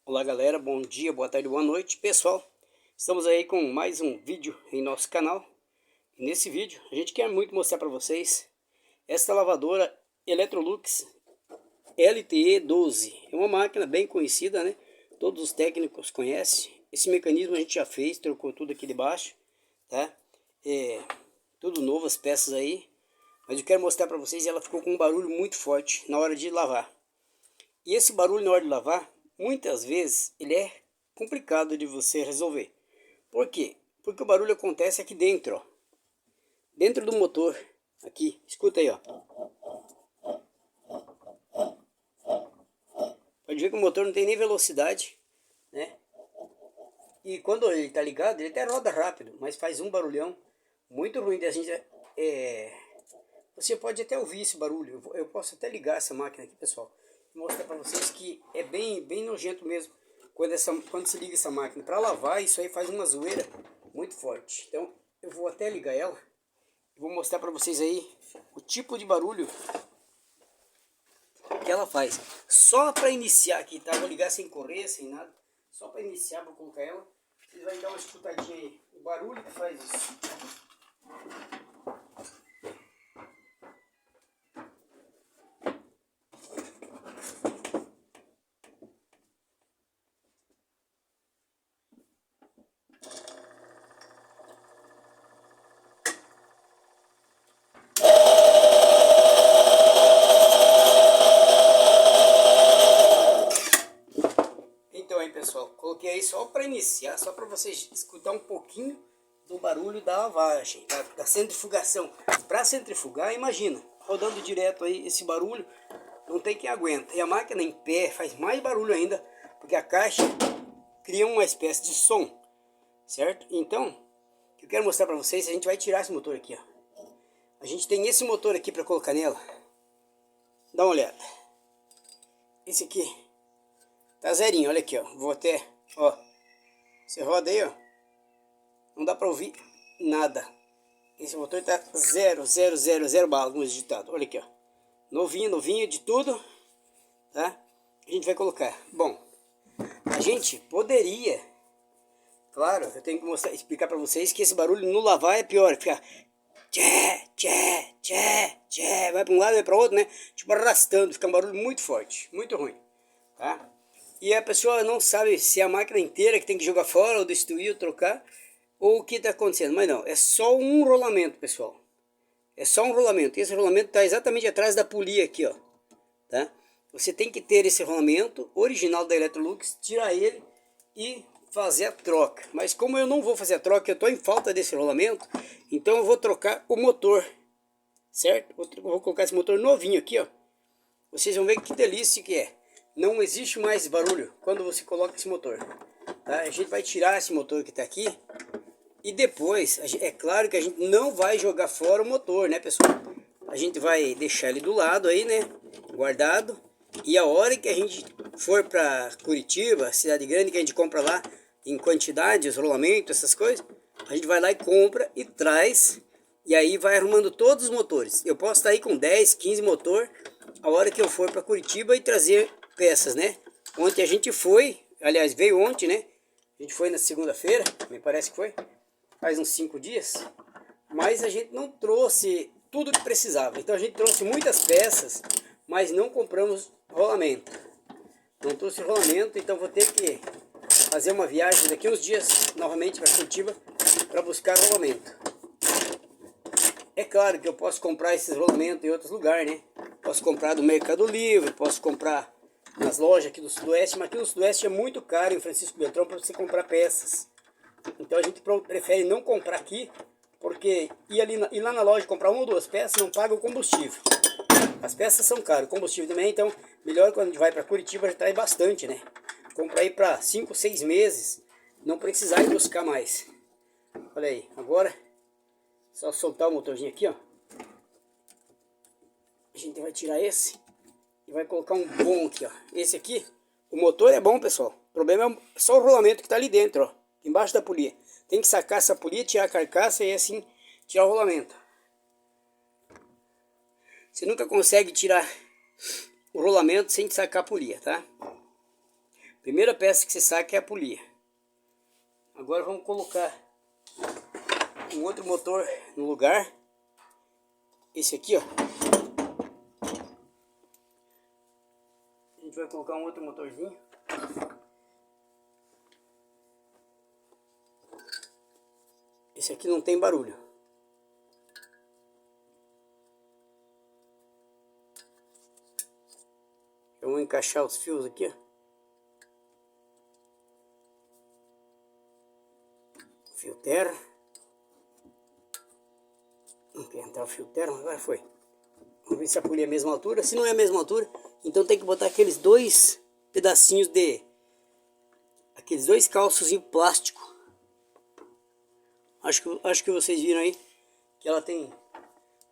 Olá galera, bom dia, boa tarde, boa noite pessoal. Estamos aí com mais um vídeo em nosso canal. E nesse vídeo a gente quer muito mostrar para vocês esta lavadora Electrolux LTE12. É uma máquina bem conhecida, né? Todos os técnicos conhecem. Esse mecanismo a gente já fez, trocou tudo aqui de baixo, tá? Tudo novo, as peças aí. Mas eu quero mostrar para vocês, ela ficou com um barulho muito forte na hora de lavar. E esse barulho na hora de lavar, muitas vezes, ele é complicado de você resolver. Por quê? Porque o barulho acontece aqui dentro, ó. Dentro do motor. Aqui, escuta aí, ó. Pode ver que o motor não tem nem velocidade, né? E quando ele tá ligado, ele até roda rápido, mas faz um barulhão muito ruim da gente. Você pode até ouvir esse barulho. Eu posso até ligar essa máquina aqui, pessoal, e mostrar para vocês que é bem nojento mesmo quando se liga essa máquina para lavar. Isso aí faz uma zoeira muito forte. Então eu vou até ligar ela e vou mostrar para vocês aí o tipo de barulho que ela faz. Só para iniciar aqui, tá? Vou ligar sem correr, sem nada. Só para iniciar, vou colocar ela. Vocês vão dar uma escutadinha aí. O barulho que faz isso. Então aí pessoal, coloquei aí só para iniciar, só para vocês escutar um pouquinho do barulho da lavagem, da centrifugação. Para centrifugar, imagina, rodando direto aí esse barulho, não tem quem aguenta. E a máquina em pé faz mais barulho ainda, porque a caixa cria uma espécie de som, certo? Então, o que eu quero mostrar para vocês, a gente vai tirar esse motor aqui, ó. A gente tem esse motor aqui para colocar nela. Dá uma olhada. Esse aqui tá zerinho, olha aqui, ó. Vou até, ó. Você roda aí, ó. Não dá pra ouvir nada. Esse motor tá 0 bala, alguns digitados. Olha aqui, ó. Novinho de tudo, tá? A gente vai colocar. Bom, a gente poderia, claro, eu tenho que mostrar, explicar pra vocês que esse barulho no lavar é pior. Fica tchê, tchê, tchê, tchê. Vai pra um lado, vai pra outro, né? Tipo arrastando, fica um barulho muito forte, muito ruim, tá? E a pessoa não sabe se é a máquina inteira que tem que jogar fora, ou destruir, ou trocar, ou o que está acontecendo. Mas não, é só um rolamento, pessoal. É só um rolamento. E esse rolamento está exatamente atrás da polia aqui, ó. Tá? Você tem que ter esse rolamento original da Electrolux, tirar ele e fazer a troca. Mas como eu não vou fazer a troca, eu estou em falta desse rolamento, então eu vou trocar o motor, certo? Vou colocar esse motor novinho aqui, ó. Vocês vão ver que delícia que é. Não existe mais barulho quando você coloca esse motor, tá? A gente vai tirar esse motor que está aqui e depois, é claro que a gente não vai jogar fora o motor, né, pessoal? A gente vai deixar ele do lado aí, né, guardado. E a hora que a gente for para Curitiba, cidade grande, que a gente compra lá em quantidade, os rolamentos, essas coisas, a gente vai lá e compra e traz. E aí vai arrumando todos os motores. Eu posso estar aí com 10, 15 motor a hora que eu for para Curitiba e trazer peças, né? Ontem a gente foi, aliás, veio ontem, né? A gente foi na segunda-feira, me parece que foi, faz uns 5 dias. Mas a gente não trouxe tudo que precisava. Então a gente trouxe muitas peças, mas não compramos rolamento. Não trouxe rolamento, então vou ter que fazer uma viagem daqui uns dias novamente para Curitiba para buscar rolamento. É claro que eu posso comprar esses rolamentos em outros lugares, né? Posso comprar do Mercado Livre, posso comprar nas lojas aqui do Sudoeste, mas aqui no Sudoeste é muito caro em Francisco Beltrão para você comprar peças. Então a gente prefere não comprar aqui, porque ir lá na loja comprar uma ou duas peças não paga o combustível. As peças são caras, o combustível também, então melhor quando a gente vai para Curitiba já traz bastante, né? Comprar aí para 5, 6 meses, não precisar ir buscar mais. Olha aí, agora só soltar o motorzinho aqui, ó. A gente vai tirar esse e vai colocar um bom aqui, ó. Esse aqui, o motor é bom, pessoal. O problema é só o rolamento que tá ali dentro, ó. Embaixo da polia. Tem que sacar essa polia, tirar a carcaça e assim tirar o rolamento. Você nunca consegue tirar o rolamento sem sacar a polia, tá? Primeira peça que você saca é a polia. Agora vamos colocar um outro motor no lugar. Esse aqui, ó. A gente vai colocar um outro motorzinho. Esse aqui não tem barulho. Eu vou encaixar os fios aqui, ó. Fio terra. Não quer entrar o fio terra, mas agora foi. Vamos ver se a polia é a mesma altura. Se não é a mesma altura, então tem que botar aqueles dois pedacinhos de... aqueles dois calços em plástico. Acho que vocês viram aí que ela tem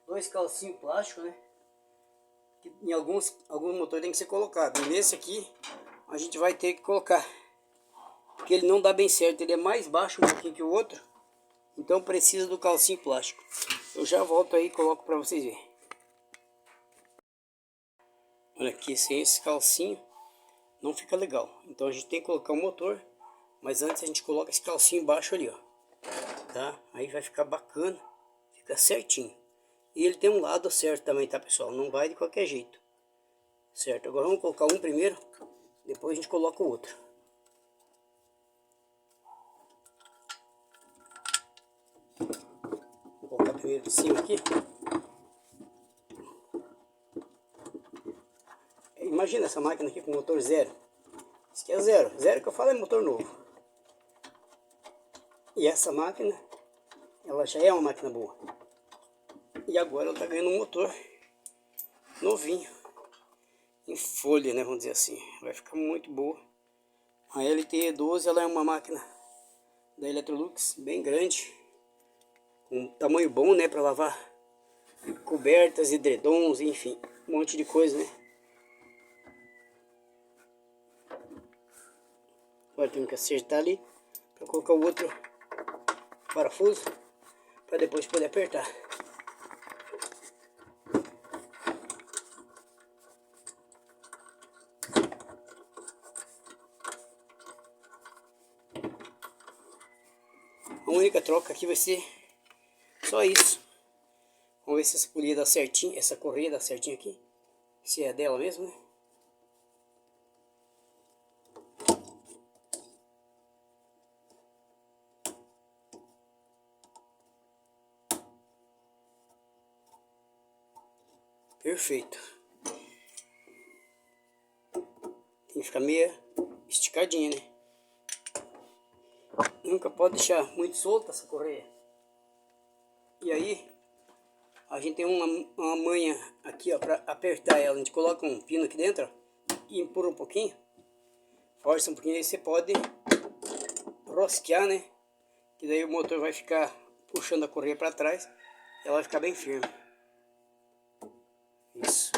dois calcinhos plásticos, né? Que em alguns motores tem que ser colocado. E nesse aqui a gente vai ter que colocar. Porque ele não dá bem certo. Ele é mais baixo um pouquinho que o outro. Então precisa do calcinho plástico. Eu já volto aí e coloco para vocês verem. Olha aqui, sem esse calcinho não fica legal. Então a gente tem que colocar o motor. Mas antes a gente coloca esse calcinho embaixo ali, ó. Tá? Aí vai ficar bacana. Fica certinho. E ele tem um lado certo também, tá, pessoal? Não vai de qualquer jeito. Certo? Agora vamos colocar um primeiro. Depois a gente coloca o outro. Vou colocar primeiro de cima aqui. Imagina essa máquina aqui com motor zero. Isso aqui é zero. Zero que eu falo é motor novo. E essa máquina, ela já é uma máquina boa. E agora ela tá ganhando um motor novinho. Em folha, né? Vamos dizer assim. Vai ficar muito boa. A LTE12 ela é uma máquina da Electrolux bem grande. Com um tamanho bom, né? Para lavar cobertas, edredons, enfim. Um monte de coisa, né? Agora temos que acertar ali para colocar o outro parafuso para depois poder apertar. A única troca aqui vai ser só isso. Vamos ver se essa polia dá certinho, essa correia dá certinho aqui. Se é dela mesmo, né? Perfeito. Tem que ficar meio esticadinha, né? Nunca pode deixar muito solta essa correia. E aí, a gente tem uma manha aqui, ó, para apertar ela. A gente coloca um pino aqui dentro, ó, e empurra um pouquinho. Força um pouquinho, aí você pode rosquear, né? Que daí o motor vai ficar puxando a correia para trás. E ela vai ficar bem firme. Isso.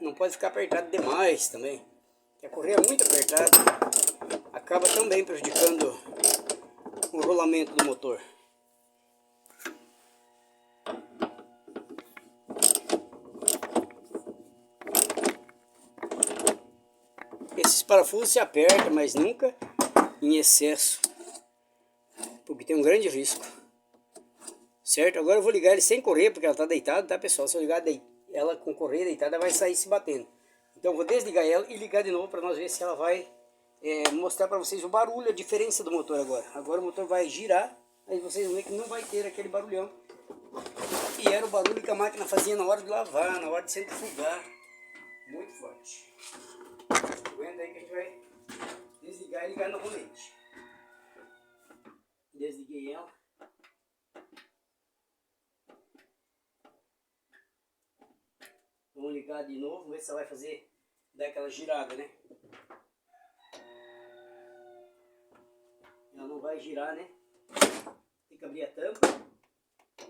Não pode ficar apertado demais também. Porque a correia é muito apertada, acaba também prejudicando o rolamento do motor. Esses parafusos se apertam, mas nunca em excesso, porque tem um grande risco. Certo? Agora eu vou ligar ele sem correia, porque ela está deitada, tá, pessoal? Se eu ligar ela com correia deitada, vai sair se batendo. Então eu vou desligar ela e ligar de novo para nós ver se ela vai mostrar para vocês o barulho, a diferença do motor agora. Agora o motor vai girar, aí vocês vão ver que não vai ter aquele barulhão. E era o barulho que a máquina fazia na hora de lavar, na hora de centrifugar. Muito forte. Aguenta aí que a gente vai desligar e ligar novamente. Desliguei ela. Vamos ligar de novo, ver se ela vai fazer, dar aquela girada, né? Ela não vai girar, né? Tem que abrir a tampa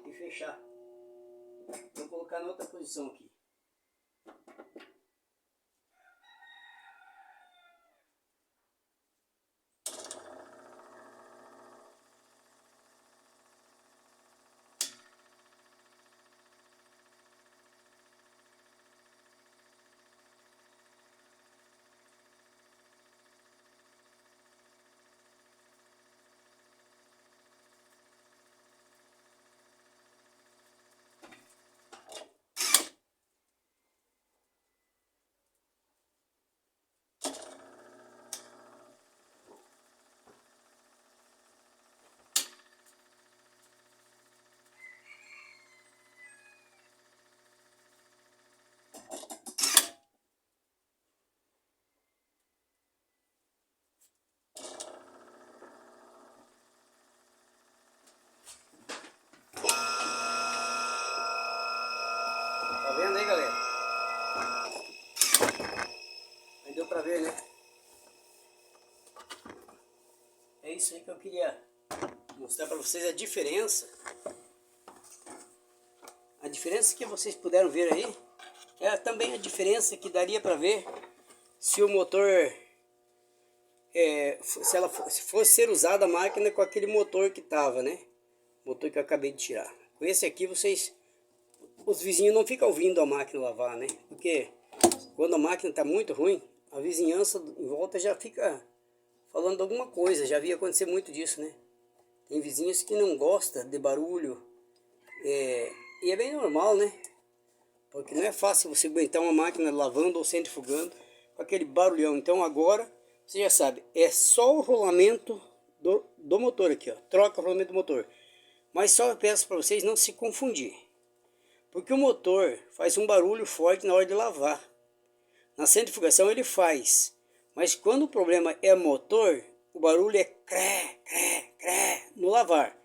e fechar. Vou colocar na outra posição aqui. Tá vendo aí, galera? Aí deu pra ver, né? É isso aí que eu queria mostrar pra vocês a diferença. A diferença que vocês puderam ver aí é também a diferença que daria pra ver se o motor, se fosse ser usada a máquina com aquele motor que tava, né? Motor que eu acabei de tirar. Com esse aqui os vizinhos não ficam ouvindo a máquina lavar, né? Porque quando a máquina tá muito ruim, a vizinhança em volta já fica falando alguma coisa. Já vi acontecer muito disso, né? Tem vizinhos que não gostam de barulho. E é bem normal, né? Porque não é fácil você aguentar uma máquina lavando ou centrifugando com aquele barulhão. Então agora, você já sabe, é só o rolamento do motor aqui, ó. Troca o rolamento do motor. Mas só eu peço para vocês não se confundir. Porque o motor faz um barulho forte na hora de lavar. Na centrifugação ele faz. Mas quando o problema é motor, o barulho é cré, cré, cré no lavar.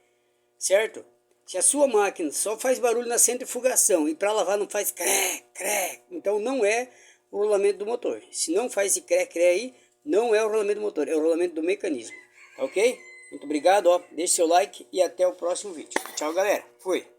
Certo? Se a sua máquina só faz barulho na centrifugação e para lavar não faz cré, cré, então não é o rolamento do motor. Se não faz esse cré, cré aí, não é o rolamento do motor, é o rolamento do mecanismo. Ok? Muito obrigado, ó. Deixe seu like e até o próximo vídeo. Tchau, galera. Fui.